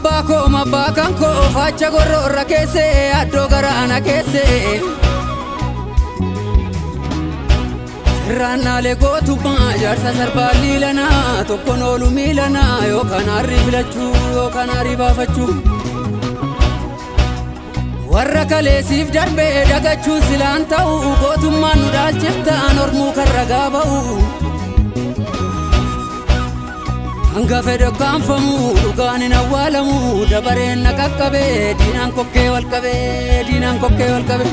Abbako mabbakanko facha gororra keesse addo garana keesse Ranale gootuma jaarsa sarballi lana tokkon oolu miilana yookaan harri filachuu yookaan harri baafachuu warra kaleessiif darbee dagachuun silaan ta'u gootummaan nu dhaalchiftaan ormuu kan ragaa ba'u hanga fedhe kaanfamu dhugaan hin awwaalamu dabareen na qaqqabee diinaan kokkee wal qabee diinaan kokkee wal qabee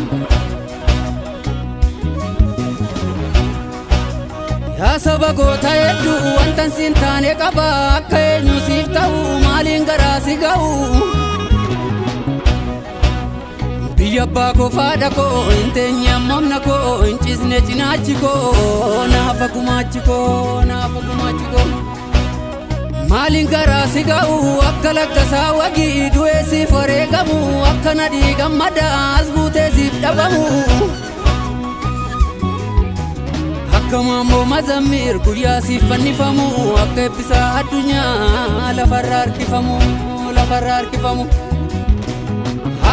yaa saba goota hedduu wantan siin taane qaba akka eenyu siif ta'u maaliin garaa si ga'u biyya abbaa koo faadha koo hin teenye ammamna koo hin cisne cinaachi koo naafa gumaachi koo maaliin garaa si ga'u akka laggasaa wagii du'ee siif wareegamu akka nadhii gammada as buutee siif dhabamu akka maammoo mazammir guyyaa siif fannifamu akka eebbisaa addunyaa lafarraa harkifamu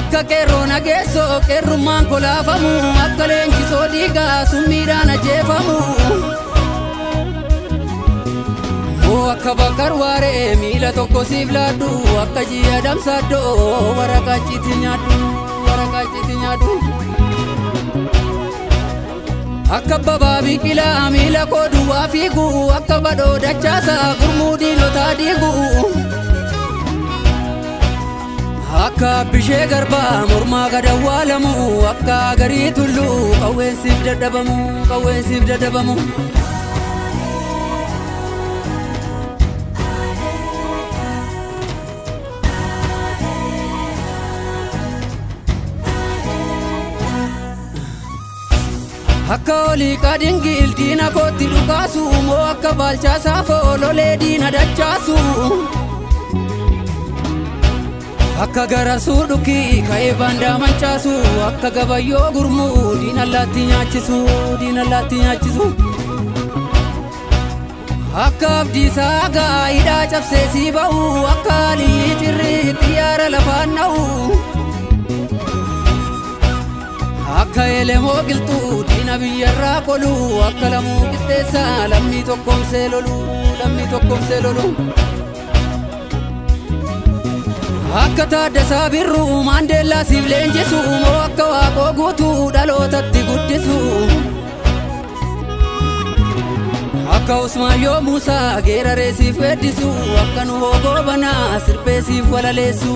akka qeerroo nageessoo qeerrummaan kolaafamu akka leenjisoo dhiigaa summiidhaan ajjeefamu akka bakkar waaree miila tokko siif laaddu akka ji'a damsaaddoo waraqaachiitti nyaaddu akka babaa biqilaa miila koo duwwaa fiigu akka badhoo dachaasaa gurmuu diinotaa dhiigu akka bishee garbaa mormaa gadawwaalamu akka garii tulluu qawweensiif dadhabamu akka olii qadingil diina kootti dhukaasu moo akka baalchaasaa foololee diina dachaasu akka garasuu dhukii ka'ee baandaa mancaasu akka gabayyoo gurmuu diina allaatti nyaachisu akka abdiisaa gaa'idhaa cabsee sii ba'u akka alii cirrii xiyyaara lafaan na'u akka elemoo qilxuu diina biyyarraa qolu akka lamuu qixxeessaa lammii tokkoomsee lolu akka taaddasaa birruu maandeellaa siif leenjisu moo akka waaqoo guutuu dhalootatti guddisu akka usmaayyoo muusaa geeraree siif weeddisu akka nu hoogoo banaa sirbee siif walaleessu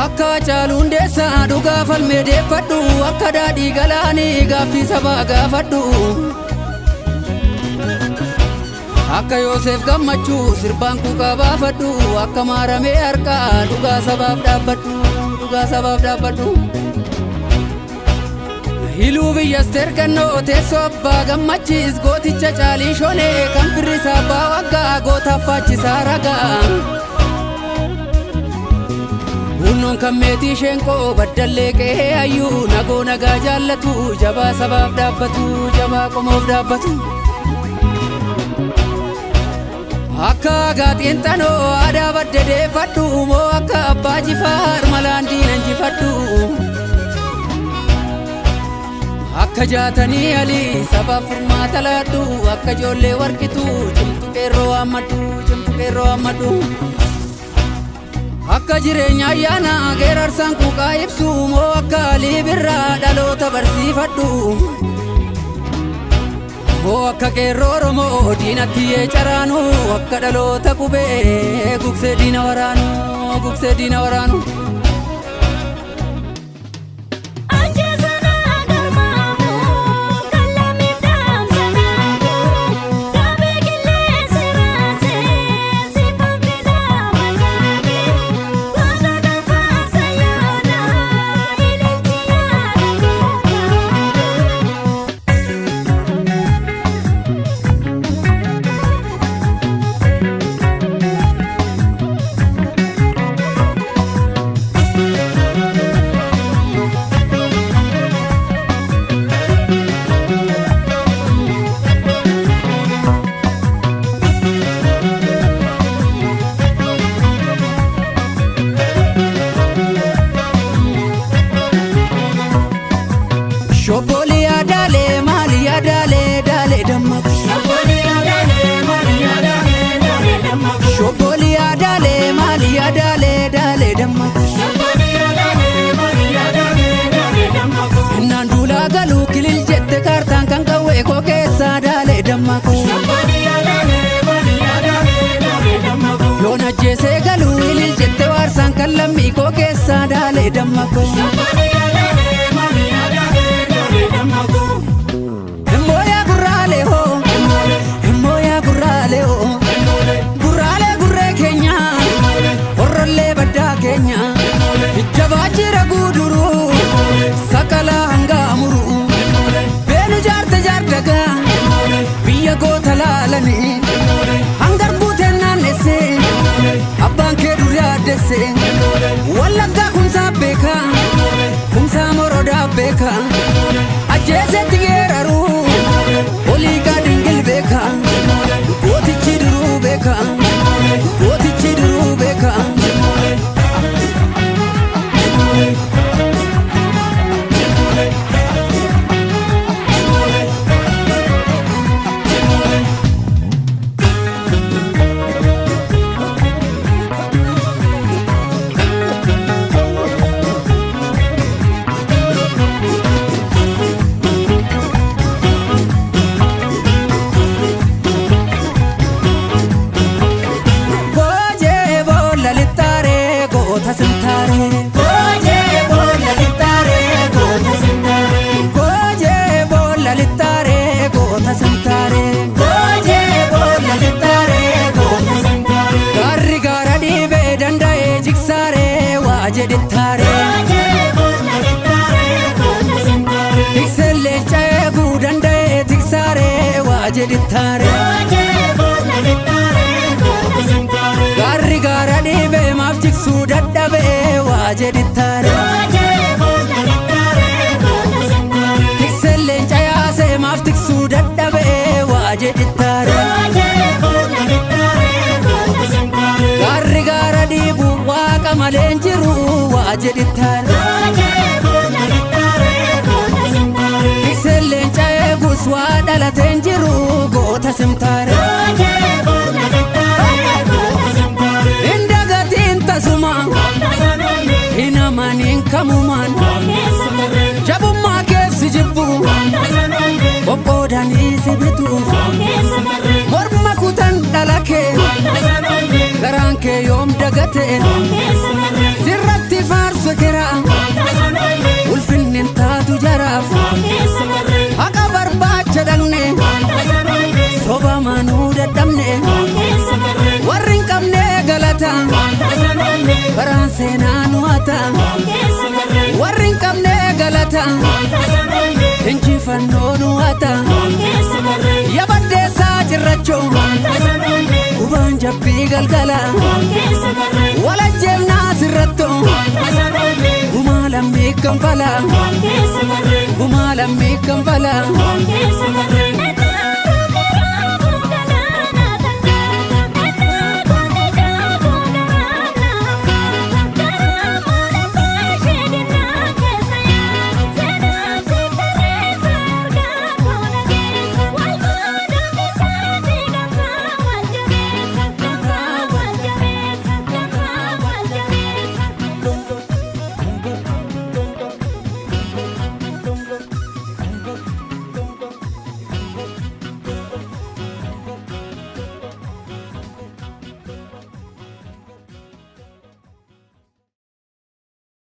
akka caaluun deessaa dhugaa falmee deeffadhu akka daadhii galaanii gaaffii sabaa gaafadhu akka Yoosef gammachuu sirbaan kuuqaa baafadhu akka maaramee harkaa dhugaa sabaaf dhaabbadhu hiluu biyyas tergannoo teessoo abbaa gammachiis gooticha caalii shonee kan firrisaa abbaa waggaa gootaaf faachisaa ragaa Hunnoon kan meetii sheenqoo baddallee qe'ee hayyuu nagoo nagaa jaallatu jabaa sabaaf dhaabbatu jabaa qomoof dhaabbatu akka gaaxiin xanoo aadaa badde deeffadhu moo akka abbaa jifaar malaan diina injifadhu akka jaatanii alii sabaaf furmaata laadhu akka ijoollee warqituu cimtu qeerroo hammadhu akka jireenya ayyaana geerarsaan kuuqaa ibsu moo akka alii birraa dhaloota barsiifadhu moo akka qeerroo Oromoo diinatti yee caraanu akka dhaloota qubee gugsee diina waraanu sadale damako Moya gurale ho Moya gurale ho Gurale gurre Kenya Orrolle badda Kenya Jabachira guduru Sakala hangamuru Benu jarta jartaga Biya gota lalani Hangar butena nese Abban ke durya dese Wallaga kumsa beka Kumsa moroda beka Ajese tigeraru Oliga dingil beka Goti chiduru beka Goti chiduru beka Jeditare Tikselle chaye gudande tiksare wajeditare Garri gara dibe maftik sudaddabe wajeditare Tikselle chaye se maftik sudaddabe wajeditare Garri gara dibu waqa malenjiru wajeditare Tiksellen chaye guswa dalatenjiru gota simtare Indagatin tasuma Inamanin kamuman Jabumma kef sijibbu Boqodani sibitu Morma kutan dalake Garanke yom dagate Sirratti farsu kira Ulfinnin taatu jaraf Haqa barbacha dangne Soba manu dadamne Warrin qabne galata Baran seenaan wata Warrin qabne galata Injifannoon wata Yabaddeessaa jirracho Ubaan jabbii galgala Walajjeemnaa sirratto Gumaa lammii kanfala Gumaa lammii kanfala